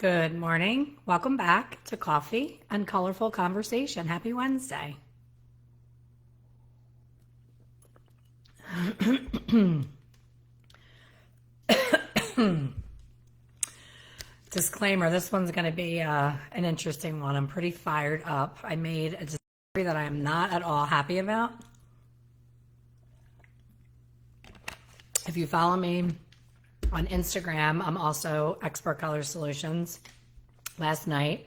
Good morning. Welcome back to Coffee and Colorful Conversation. Happy Wednesday. Disclaimer, this one's going to be an interesting one. I'm pretty fired up. I made a discovery that I am not at all happy about. If you follow me on Instagram, I'm also Expert Color Solutions. Last night,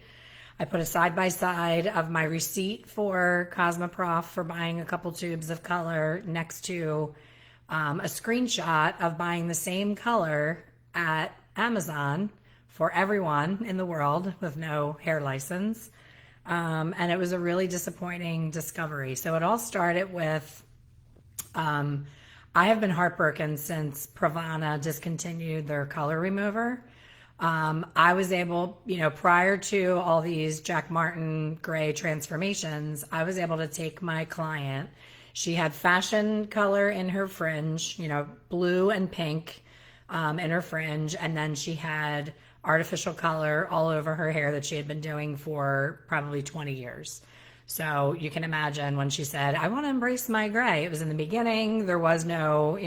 I put a side-by-side of my receipt for Cosmoprof for buying a couple tubes of color next to a screenshot of buying the same color at Amazon for everyone in the world with no hair license. And it was a really disappointing discovery. So it all started with I have been heartbroken since Pravana discontinued their color remover. I was able, prior to all these Jack Martin gray transformations, I was able to take my client. She had fashion color in her fringe, blue and pink in her fringe. And then she had artificial color all over her hair that she had been doing for probably 20 years. So you can imagine when she said, I want to embrace my gray. It was in the beginning. There was no,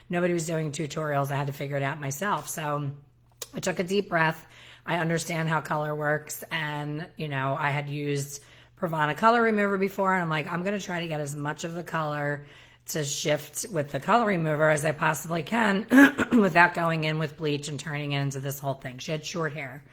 nobody was doing tutorials. I had to figure it out myself. So I took a deep breath. I understand how color works. And, I had used Pravana color remover before. And I'm like, I'm going to try to get as much of the color to shift with the color remover as I possibly can without going in with bleach and turning it into this whole thing. She had short hair.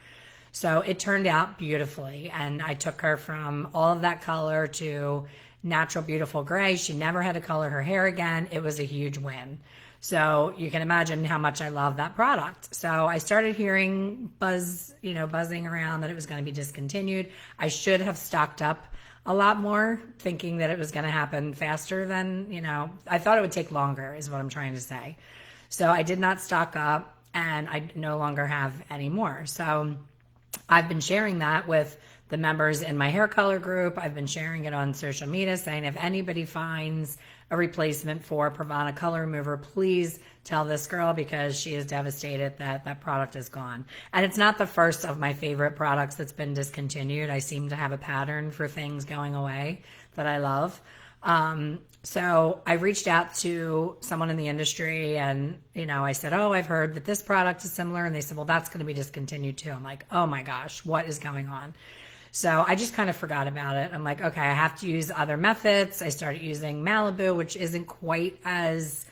So it turned out beautifully, and I took her from all of that color to natural, beautiful gray. She never had to color her hair again. It was a huge win. So you can imagine how much I love that product. So I started hearing buzzing around that it was going to be discontinued. I should have stocked up a lot more, thinking that it was going to happen faster than, I thought it would take longer is what I'm trying to say. So I did not stock up, and I no longer have any more. So I've been sharing that with the members in my hair color group. I've been sharing it on social media saying if anybody finds a replacement for Pravana color remover, please tell this girl because she is devastated that that product is gone. And it's not the first of my favorite products that's been discontinued. I seem to have a pattern for things going away that I love. So I reached out to someone in the industry and, I said, oh, I've heard that this product is similar. And they said, well, that's going to be discontinued too. I'm like, oh my gosh, what is going on? So I just kind of forgot about it. I'm like, okay, I have to use other methods. I started using Malibu, which isn't quite as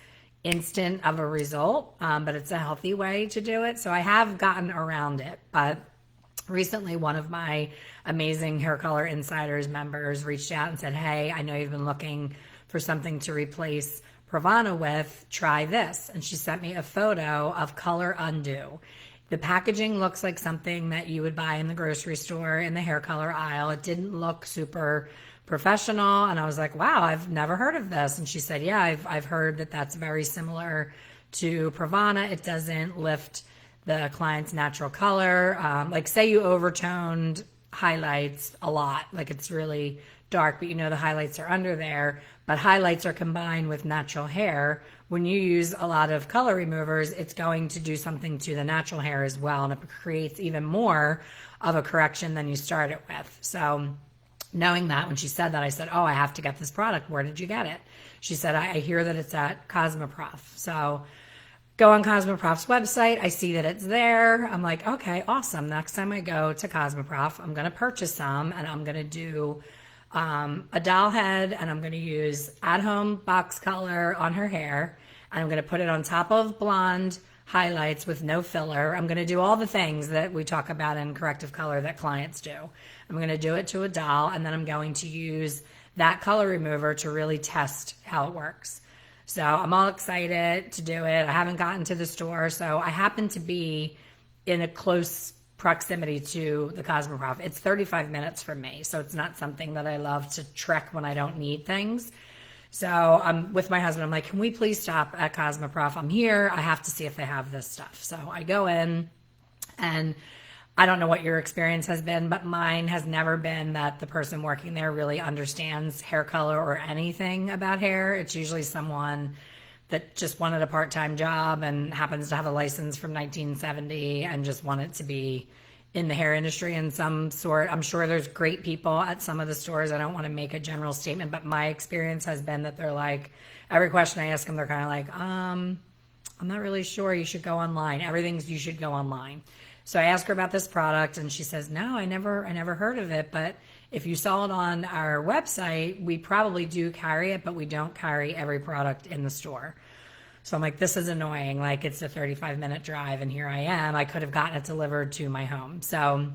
instant of a result, but it's a healthy way to do it. So I have gotten around it, but recently, one of my amazing Hair Color Insiders members reached out and said, hey, I know you've been looking for something to replace Pravana with. Try this. And she sent me a photo of Color Undo. The packaging looks like something that you would buy in the grocery store in the hair color aisle. It didn't look super professional. And I was like, wow, I've never heard of this. And she said, yeah, I've heard that that's very similar to Pravana. It doesn't lift the client's natural color. Like say you overtoned highlights a lot, like it's really dark, but the highlights are under there, but highlights are combined with natural hair. When you use a lot of color removers, it's going to do something to the natural hair as well, and it creates even more of a correction than you started with. So knowing that, when she said that, I said, oh, I have to get this product. Where did you get it? She said, I hear that it's at Cosmoprof. So go on Cosmoprof's website. I see that it's there. I'm like, okay, awesome. Next time I go to Cosmoprof, I'm going to purchase some, and I'm going to do a doll head, and I'm going to use at-home box color on her hair, and I'm going to put it on top of blonde highlights with no filler. I'm going to do all the things that we talk about in corrective color that clients do. I'm going to do it to a doll, and then I'm going to use that color remover to really test how it works. So I'm all excited to do it. I haven't gotten to the store, so I happen to be in a close proximity to the Cosmoprof. It's 35 minutes from me, so it's not something that I love to trek when I don't need things. So I'm with my husband. I'm like, can we please stop at Cosmoprof? I'm here. I have to see if they have this stuff. So I go in, and I don't know what your experience has been, but mine has never been that the person working there really understands hair color or anything about hair. It's usually someone that just wanted a part-time job and happens to have a license from 1970 and just want it to be, in the hair industry in some sort. I'm sure there's great people at some of the stores. I don't want to make a general statement, but my experience has been that they're like, every question I ask them, they're kind of like, I'm not really sure. You should go online. Everything's you should go online. So I asked her about this product and she says, no, I never heard of it. But if you saw it on our website, we probably do carry it, but we don't carry every product in the store. So I'm like, this is annoying. Like, it's a 35-minute drive and here I am. I could have gotten it delivered to my home. So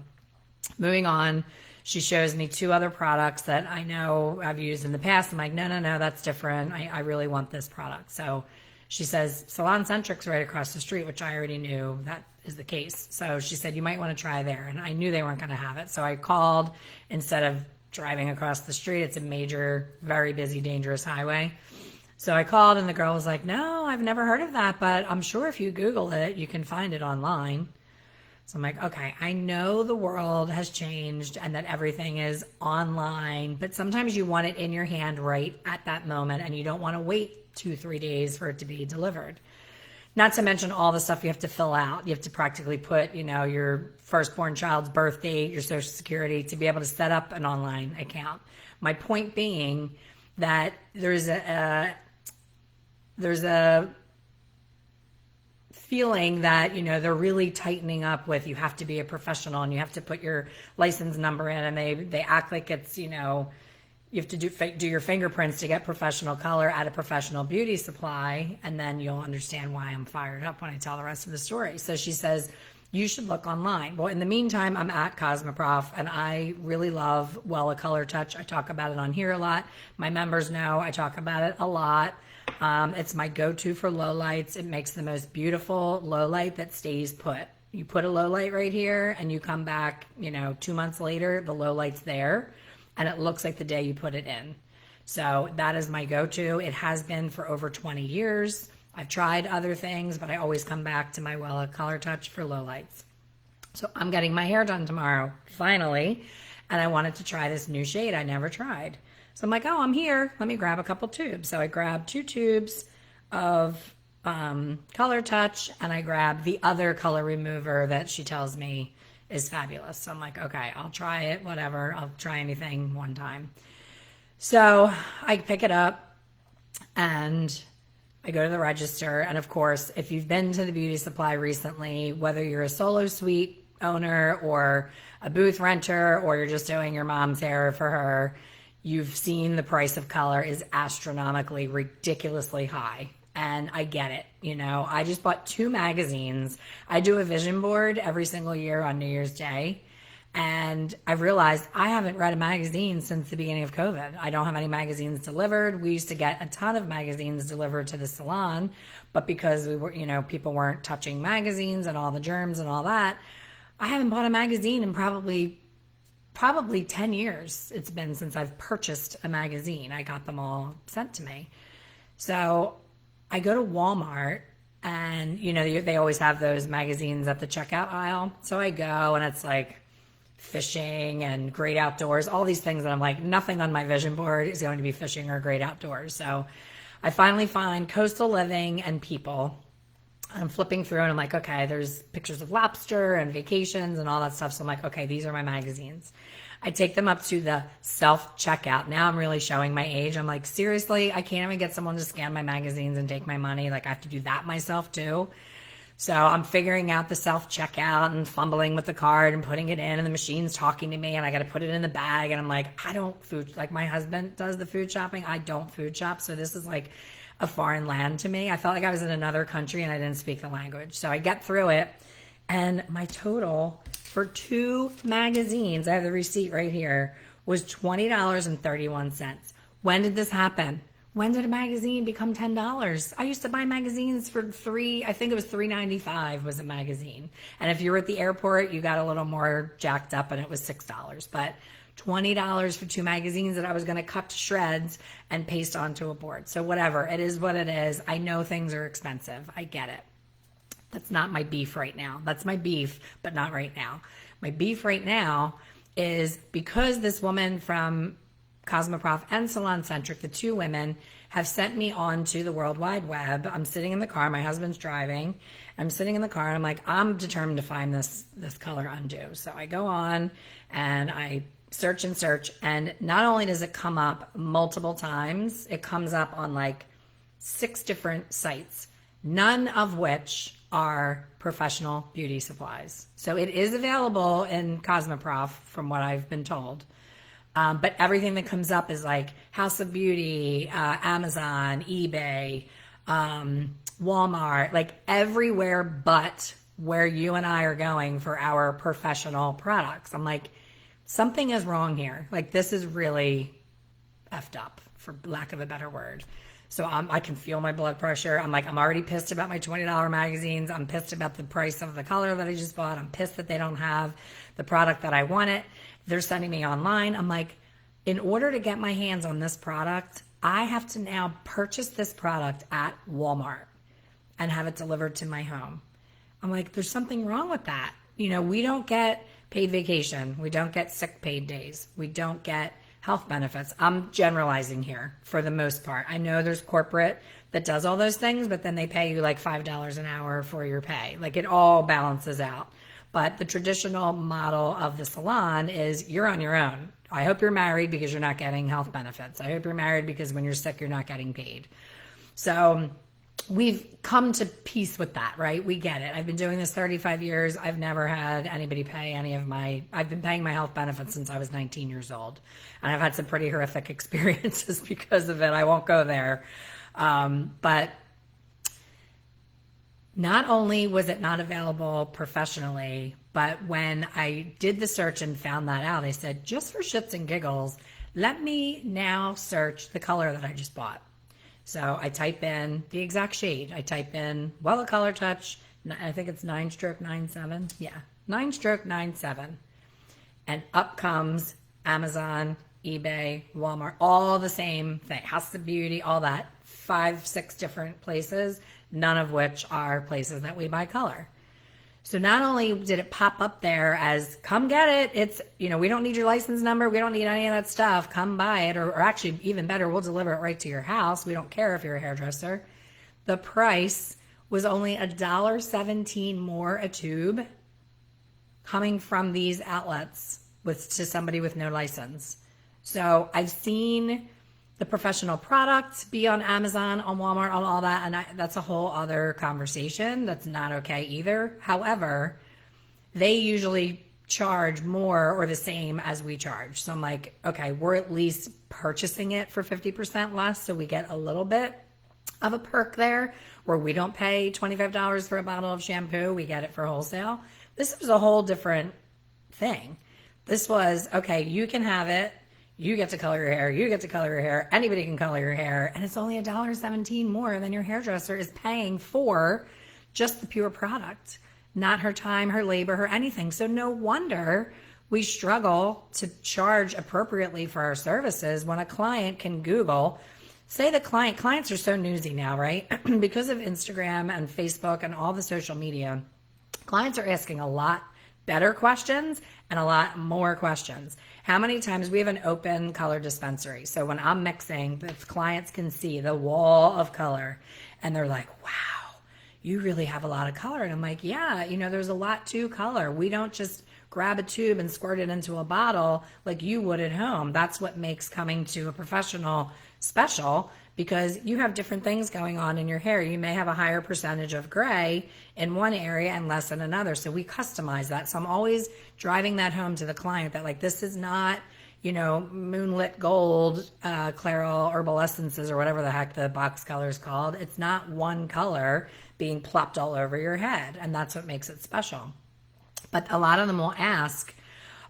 moving on, she shows me 2 other products that I know I've used in the past. I'm like, no, that's different. I really want this product. So she says, Salon Centric's right across the street, which I already knew that is the case. So she said, you might want to try there. And I knew they weren't going to have it. So I called instead of driving across the street. It's a major, very busy, dangerous highway. So I called and the girl was like, no, I've never heard of that, but I'm sure if you Google it, you can find it online. So I'm like, okay, I know the world has changed and that everything is online, but sometimes you want it in your hand right at that moment and you don't want to wait 2-3 days for it to be delivered. Not to mention all the stuff you have to fill out. You have to practically put, your firstborn child's birth date, your social security to be able to set up an online account. My point being that there's a feeling that, they're really tightening up with you have to be a professional and you have to put your license number in and they act like it's, you have to do your fingerprints to get professional color at a professional beauty supply, and then you'll understand why I'm fired up when I tell the rest of the story. So she says, you should look online. Well, in the meantime, I'm at Cosmoprof, and I really love Wella Color Touch. I talk about it on here a lot. My members know I talk about it a lot. It's my go-to for low lights. It makes the most beautiful low light that stays put. You put a low light right here, and you come back, 2 months later, the low light's there. And it looks like the day you put it in. So that is my go-to. It has been for over 20 years. I've tried other things, but I always come back to my Wella Color Touch for low lights. So I'm getting my hair done tomorrow, finally, and I wanted to try this new shade I never tried. So I'm like, oh, I'm here. Let me grab a couple tubes. So I grabbed 2 tubes of Color Touch, and I grabbed the other color remover that she tells me is fabulous. So I'm like, okay, I'll try it, whatever. I'll try anything one time. So I pick it up and I go to the register. And of course, if you've been to the beauty supply recently, whether you're a solo suite owner or a booth renter, or you're just doing your mom's hair for her, you've seen the price of color is astronomically, ridiculously high. And I get it. I just bought 2 magazines. I do a vision board every single year on New Year's Day. And I realized I haven't read a magazine since the beginning of COVID. I don't have any magazines delivered. We used to get a ton of magazines delivered to the salon, but because we were, people weren't touching magazines and all the germs and all that, I haven't bought a magazine in probably 10 years. It's been since I've purchased a magazine. I got them all sent to me. So I go to Walmart and, they always have those magazines at the checkout aisle. So I go and it's like fishing and great outdoors, all these things that I'm like, nothing on my vision board is going to be fishing or great outdoors. So I finally find Coastal Living and People. I'm flipping through and I'm like, okay, there's pictures of lobster and vacations and all that stuff. So I'm like, okay, these are my magazines. I take them up to the self-checkout. Now I'm really showing my age. I'm like, seriously, I can't even get someone to scan my magazines and take my money. Like, I have to do that myself too. So I'm figuring out the self-checkout and fumbling with the card and putting it in, and the machine's talking to me and I got to put it in the bag. And I'm like, like my husband does the food shopping. I don't food shop. So this is like a foreign land to me. I felt like I was in another country and I didn't speak the language. So I get through it, and my total for 2 magazines, I have the receipt right here, was $20.31. When did this happen? When did a magazine become $10? I used to buy magazines for I think it was $3.95 was a magazine. And if you were at the airport, you got a little more jacked up and it was $6. But $20 for 2 magazines that I was going to cut to shreds and paste onto a board. So whatever, it is what it is. I know things are expensive. I get it. That's not my beef right now. That's my beef, but not right now. My beef right now is because this woman from Cosmoprof and Salon Centric, the 2 women, have sent me onto the World Wide Web. I'm sitting in the car, my husband's driving. I'm sitting in the car and I'm like, I'm determined to find this color undo. So I go on and I search and search, and not only does it come up multiple times, it comes up on like 6 different sites, none of which are professional beauty supplies. So it is available in Cosmoprof from what I've been told. But everything that comes up is like House of Beauty, Amazon, eBay, Walmart, like everywhere but where you and I are going for our professional products. I'm like, something is wrong here. Like, this is really effed up, for lack of a better word. So I can feel my blood pressure. I'm like, I'm already pissed about my $20 magazines. I'm pissed about the price of the color that I just bought. I'm pissed that they don't have the product that I wanted. They're sending me online. I'm like, in order to get my hands on this product, I have to now purchase this product at Walmart and have it delivered to my home. I'm like, there's something wrong with that. You know, we don't get paid vacation. We don't get sick paid days. We don't get health benefits. I'm generalizing here for the most part. I know there's corporate that does all those things, but then they pay you like $5 an hour for your pay. Like, it all balances out. But the traditional model of the salon is you're on your own. I hope you're married because you're not getting health benefits. I hope you're married because when you're sick, you're not getting paid. So we've come to peace with that, right? We get it. I've been doing this 35 years. I've never had anybody pay I've been paying my health benefits since I was 19 years old. And I've had some pretty horrific experiences because of it. I won't go there. But not only was it not available professionally, but when I did the search and found that out, I said, just for shits and giggles, let me now search the color that I just bought. So I type in the exact shade. I type in Wella Color Touch. I think it's 9/97. Yeah, 9/97. And up comes Amazon, eBay, Walmart, all the same thing. House of Beauty, all that. 5, 6 different places, none of which are places that we buy color. So not only did it pop up there as, come get it, it's, you know, we don't need your license number, we don't need any of that stuff, come buy it, or actually even better, we'll deliver it right to your house. We don't care if you're a hairdresser. The price was only $1.17 more a tube coming from these outlets to somebody with no license. So I've seen the professional product be on Amazon, on Walmart, on all that, and that's a whole other conversation. That's not okay either. However, they usually charge more or the same as we charge. So I'm like, okay, we're at least purchasing it for 50% less, so we get a little bit of a perk there where we don't pay $25 for a bottle of shampoo. We get it for wholesale. This was a whole different thing. This was, okay, you can have it. You get to color your hair. You get to color your hair. Anybody can color your hair. And it's only $1.17 more than your hairdresser is paying for just the pure product, not her time, her labor, her anything. So no wonder we struggle to charge appropriately for our services when a client can Google. Say the clients are so newsy now, right? Because of Instagram and Facebook and all the social media, clients are asking a lot better questions and a lot more questions. How many times we have an open color dispensary. So when I'm mixing, the clients can see the wall of color and they're like, wow, you really have a lot of color. And I'm like, yeah, you know, there's a lot to color. We don't just grab a tube and squirt it into a bottle like you would at home. That's what makes coming to a professional special, because you have different things going on in your hair. You may have a higher percentage of gray in one area and less in another. So we customize that. So I'm always driving that home to the client that, like, this is not, you know, moonlit gold, Clairol herbal essences or whatever the heck the box color is called. It's not one color being plopped all over your head. And that's what makes it special. But a lot of them will ask,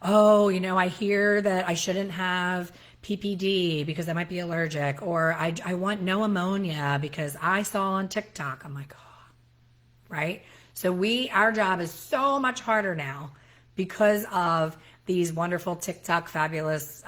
oh, you know, I hear that I shouldn't have PPD because I might be allergic, or I want no ammonia because I saw on TikTok. I'm like, oh, right? So our job is so much harder now because of these wonderful TikTok fabulous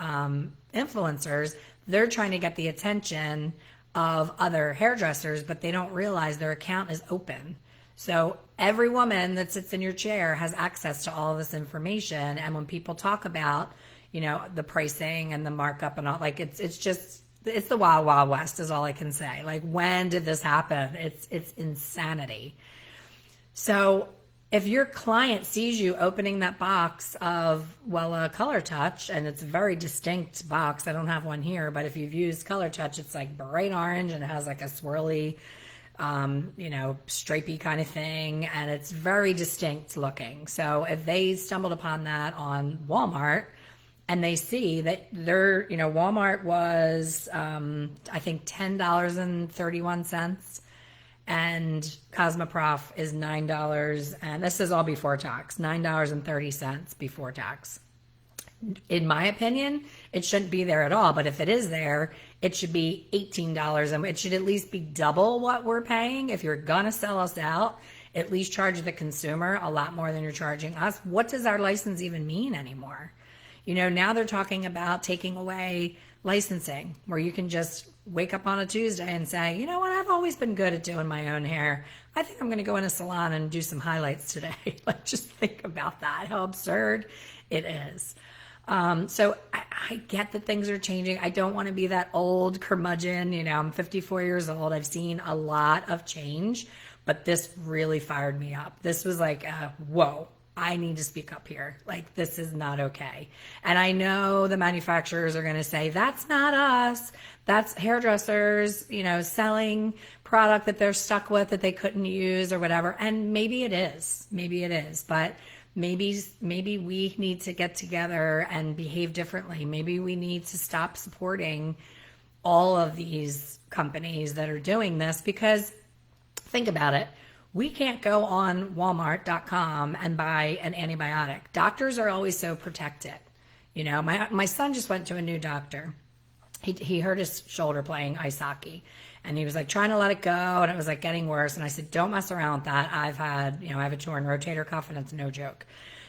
influencers. They're trying to get the attention of other hairdressers, but they don't realize their account is open. So every woman that sits in your chair has access to all this information. And when people talk about, you know, the pricing and the markup and all, like, it's just it's the wild, wild west is all I can say. Like, when did this happen? It's insanity. So if your client sees you opening that box of, well, a Color Touch, and it's a very distinct box. I don't have one here, but if you've used Color Touch, it's like bright orange and it has like a swirly, stripey kind of thing, and it's very distinct looking. So if they stumbled upon that on Walmart and they see that Walmart was, I think $10.31, and Cosmoprof is $9, and this is all before tax, $9.30 before tax. In my opinion, it shouldn't be there at all, but if it is there, it should be $18, and it should at least be double what we're paying. If you're gonna sell us out, at least charge the consumer a lot more than you're charging us. What does our license even mean anymore? Now they're talking about taking away licensing, where you can just wake up on a Tuesday and say, you know what, I've always been good at doing my own hair. I think I'm going to go in a salon and do some highlights today. Like, just think about that, how absurd it is. So I get that things are changing. I don't want to be that old curmudgeon. I'm 54 years old. I've seen a lot of change, but this really fired me up. This was like, whoa. I need to speak up here. Like, this is not okay. And I know the manufacturers are going to say, that's not us. That's hairdressers, selling product that they're stuck with that they couldn't use or whatever. And maybe it is. But maybe we need to get together and behave differently. Maybe we need to stop supporting all of these companies that are doing this, because think about it. We can't go on Walmart.com and buy an antibiotic. Doctors are always so protected. My son just went to a new doctor. He hurt his shoulder playing ice hockey, and he was like trying to let it go, and it was like getting worse. And I said, don't mess around with that. I have a torn rotator cuff, and it's no joke.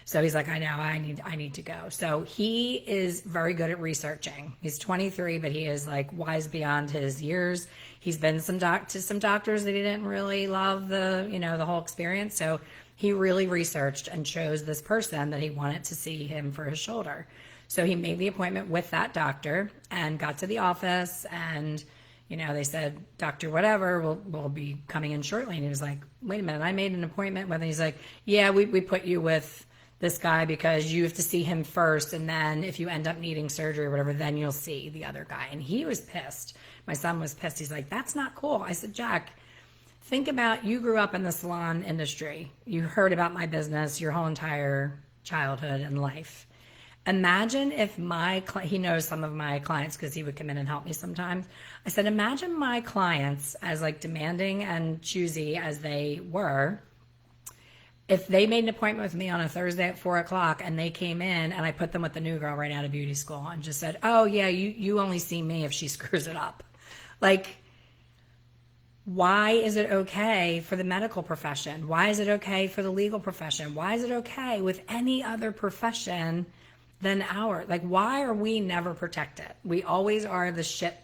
So he's like, I know, I need to go. So he is very good at researching. He's 23, but he is like wise beyond his years. He's been to some doctors that he didn't really love the whole experience. So he really researched and chose this person that he wanted to see him for his shoulder. So he made the appointment with that doctor and got to the office, and they said, Dr. Whatever will be coming in shortly. And he was like, wait a minute, I made an appointment with him. He's like, yeah, we put you with this guy because you have to see him first, and then if you end up needing surgery or whatever, then you'll see the other guy. And he was pissed. My son was pissed. He's like, that's not cool. I said, Jack, think about, you grew up in the salon industry. You heard about my business your whole entire childhood and life. Imagine if he knows some of my clients because he would come in and help me sometimes. I said, imagine my clients, as like demanding and choosy as they were, if they made an appointment with me on a Thursday at 4:00 and they came in and I put them with the new girl right out of beauty school and just said, oh yeah, you only see me if she screws it up. Like, why is it okay for the medical profession? Why is it okay for the legal profession? Why is it okay with any other profession than ours? Like, why are we never protected? We always are the shit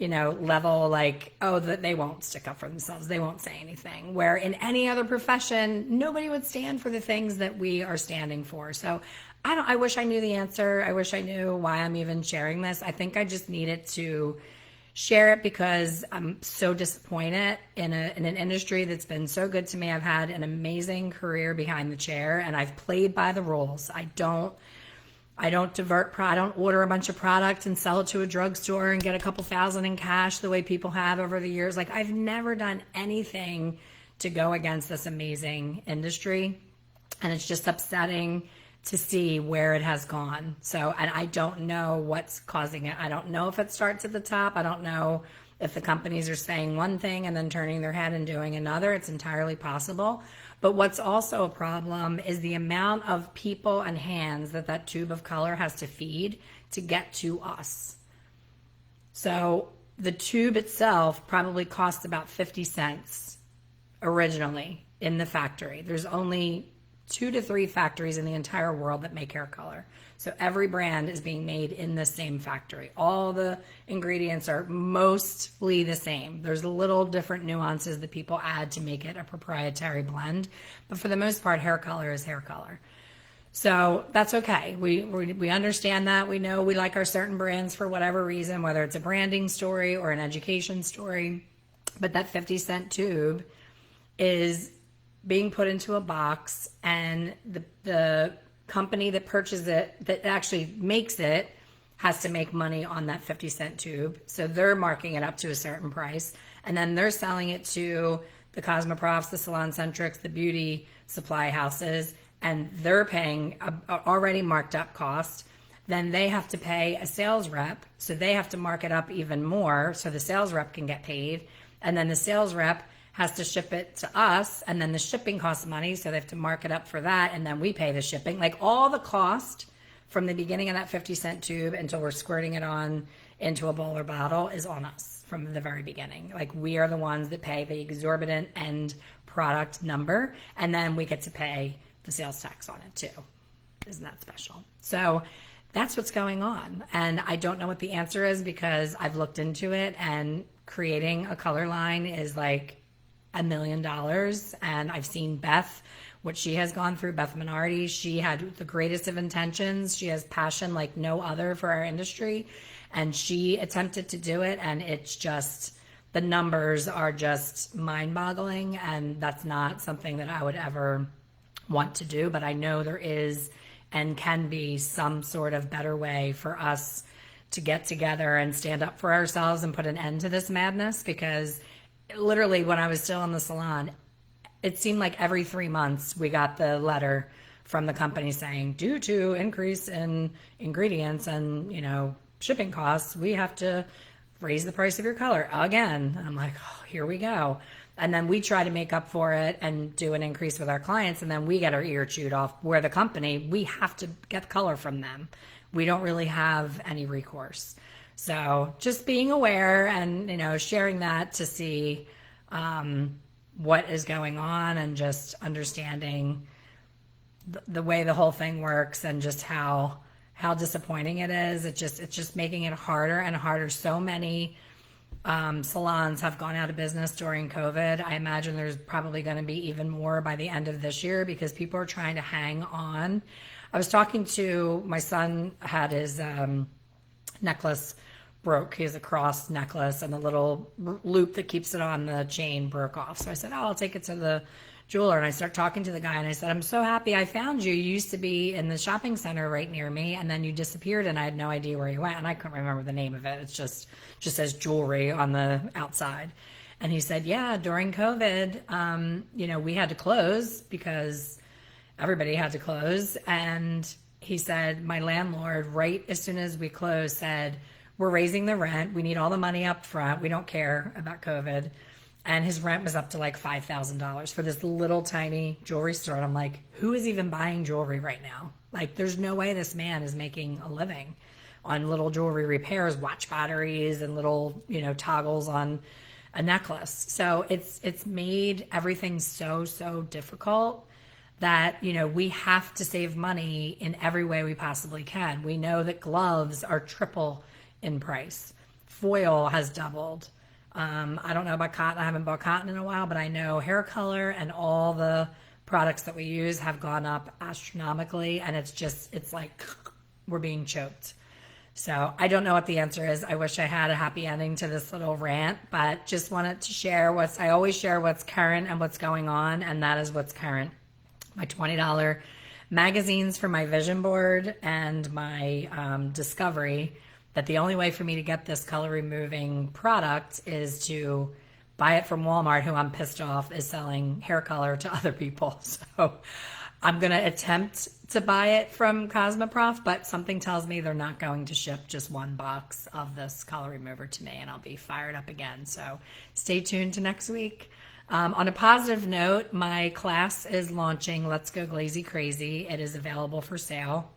level, like, oh, that they won't stick up for themselves. They won't say anything. Where in any other profession, nobody would stand for the things that we are standing for. So I wish I knew the answer. I wish I knew why I'm even sharing this. I think I just needed to share it because I'm so disappointed in an industry that's been so good to me. I've had an amazing career behind the chair, and I've played by the rules. I don't order a bunch of product and sell it to a drugstore and get a couple thousand in cash the way people have over the years. Like, I've never done anything to go against this amazing industry. And it's just upsetting to see where it has gone. So, and I don't know what's causing it. I don't know if it starts at the top. I don't know if the companies are saying one thing and then turning their head and doing another. It's entirely possible. But what's also a problem is the amount of people and hands that tube of color has to feed to get to us. So the tube itself probably cost about 50 cents originally in the factory. There's only 2 to 3 factories in the entire world that make hair color. So every brand is being made in the same factory. All the ingredients are mostly the same. There's little different nuances that people add to make it a proprietary blend. But for the most part, hair color is hair color. So that's okay. We understand that. We know we like our certain brands for whatever reason, whether it's a branding story or an education story. But that 50-cent tube is being put into a box, and the company that purchases it, that actually makes it, has to make money on that 50-cent tube. So they're marking it up to a certain price, and then they're selling it to the Cosmoprofs, the Salon Centrics, the beauty supply houses, and they're paying a already marked up cost. Then they have to pay a sales rep, so they have to mark it up even more so the sales rep can get paid. And then the sales rep has to ship it to us, and then the shipping costs money, so they have to mark it up for that, and then we pay the shipping. Like, all the cost from the beginning of that 50-cent tube until we're squirting it on into a bowl or bottle is on us from the very beginning. Like, we are the ones that pay the exorbitant end product number, and then we get to pay the sales tax on it too. Isn't that special? So that's what's going on. And I don't know what the answer is, because I've looked into it, and creating a color line is like $1 million. And I've seen Beth, what she has gone through, Beth Minardi. She had the greatest of intentions. She has passion like no other for our industry. And she attempted to do it, and it's just, the numbers are just mind-boggling. And that's not something that I would ever want to do, but I know there is and can be some sort of better way for us to get together and stand up for ourselves and put an end to this madness. Because literally, when I was still in the salon, it seemed like every 3 months we got the letter from the company saying, due to increase in ingredients and, shipping costs, we have to raise the price of your color again. And I'm like, oh, here we go. And then we try to make up for it and do an increase with our clients, and then we get our ear chewed off. Where the company, we have to get color from them. We don't really have any recourse. So just being aware and, sharing that to see what is going on, and just understanding the way the whole thing works, and just how disappointing it is. It's just making it harder and harder. So many salons have gone out of business during COVID. I imagine there's probably going to be even more by the end of this year, because people are trying to hang on. I was talking to my son, had his necklace broke. He has a cross necklace, and the little loop that keeps it on the chain broke off. So I said, I'll take it to the jeweler. And I start talking to the guy, and I said, I'm so happy I found you. You used to be in the shopping center right near me, and then you disappeared, and I had no idea where you went. And I couldn't remember the name of it. It's just says jewelry on the outside. And he said, yeah, during COVID, we had to close because everybody had to close. And he said, my landlord, right as soon as we closed, said, we're raising the rent. We need all the money up front. We don't care about COVID. And his rent was up to like $5,000 for this little tiny jewelry store. And I'm like, who is even buying jewelry right now? Like, there's no way this man is making a living on little jewelry repairs, watch batteries, and little, toggles on a necklace. So it's made everything so difficult that, we have to save money in every way we possibly can. We know that gloves are triple in price. Foil has doubled. I don't know about cotton. I haven't bought cotton in a while, but I know hair color and all the products that we use have gone up astronomically, and it's like we're being choked. So I don't know what the answer is. I wish I had a happy ending to this little rant, but just wanted to share I always share what's current and what's going on, and that is what's current. My $20 magazines for my vision board and my discovery that the only way for me to get this color removing product is to buy it from Walmart, who I'm pissed off is selling hair color to other people. So I'm going to attempt to buy it from Cosmoprof, but something tells me they're not going to ship just one box of this color remover to me, and I'll be fired up again. So stay tuned to next week. On a positive note, my class is launching Let's Go Glazy Crazy. It is available for sale.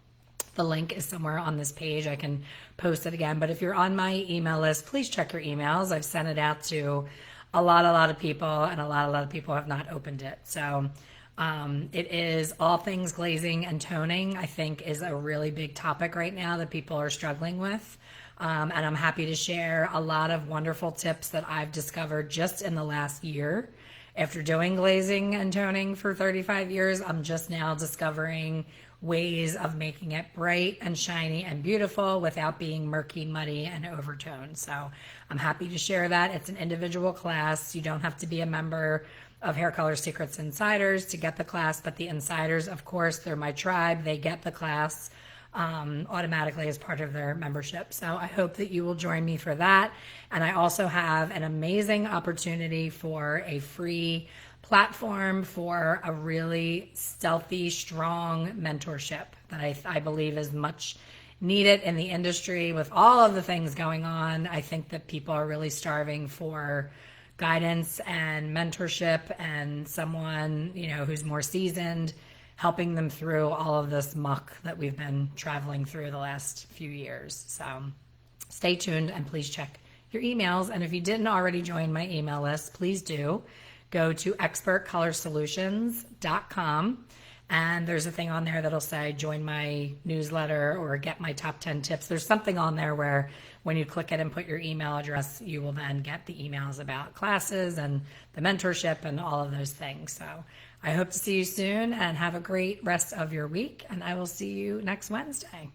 The link is somewhere on this page. I can post it again. But if you're on my email list, please check your emails. I've sent it out to a lot of people, and a lot of people have not opened it. So it is all things glazing and toning, I think, is a really big topic right now that people are struggling with. And I'm happy to share a lot of wonderful tips that I've discovered just in the last year. After doing glazing and toning for 35 years, I'm just now discovering ways of making it bright and shiny and beautiful without being murky, muddy, and overtoned. So I'm happy to share that. It's an individual class. You don't have to be a member of Hair Color Secrets Insiders to get the class, but the insiders, of course, they're my tribe. They get the class automatically as part of their membership. So I hope that you will join me for that. And I also have an amazing opportunity for a free platform for a really stealthy, strong mentorship that I believe is much needed in the industry with all of the things going on. I think that people are really starving for guidance and mentorship and someone, who's more seasoned, helping them through all of this muck that we've been traveling through the last few years. So stay tuned and please check your emails. And if you didn't already join my email list, please do. Go to expertcolorsolutions.com, and there's a thing on there that'll say join my newsletter or get my top 10 tips. There's something on there where when you click it and put your email address, you will then get the emails about classes and the mentorship and all of those things. So I hope to see you soon and have a great rest of your week, and I will see you next Wednesday.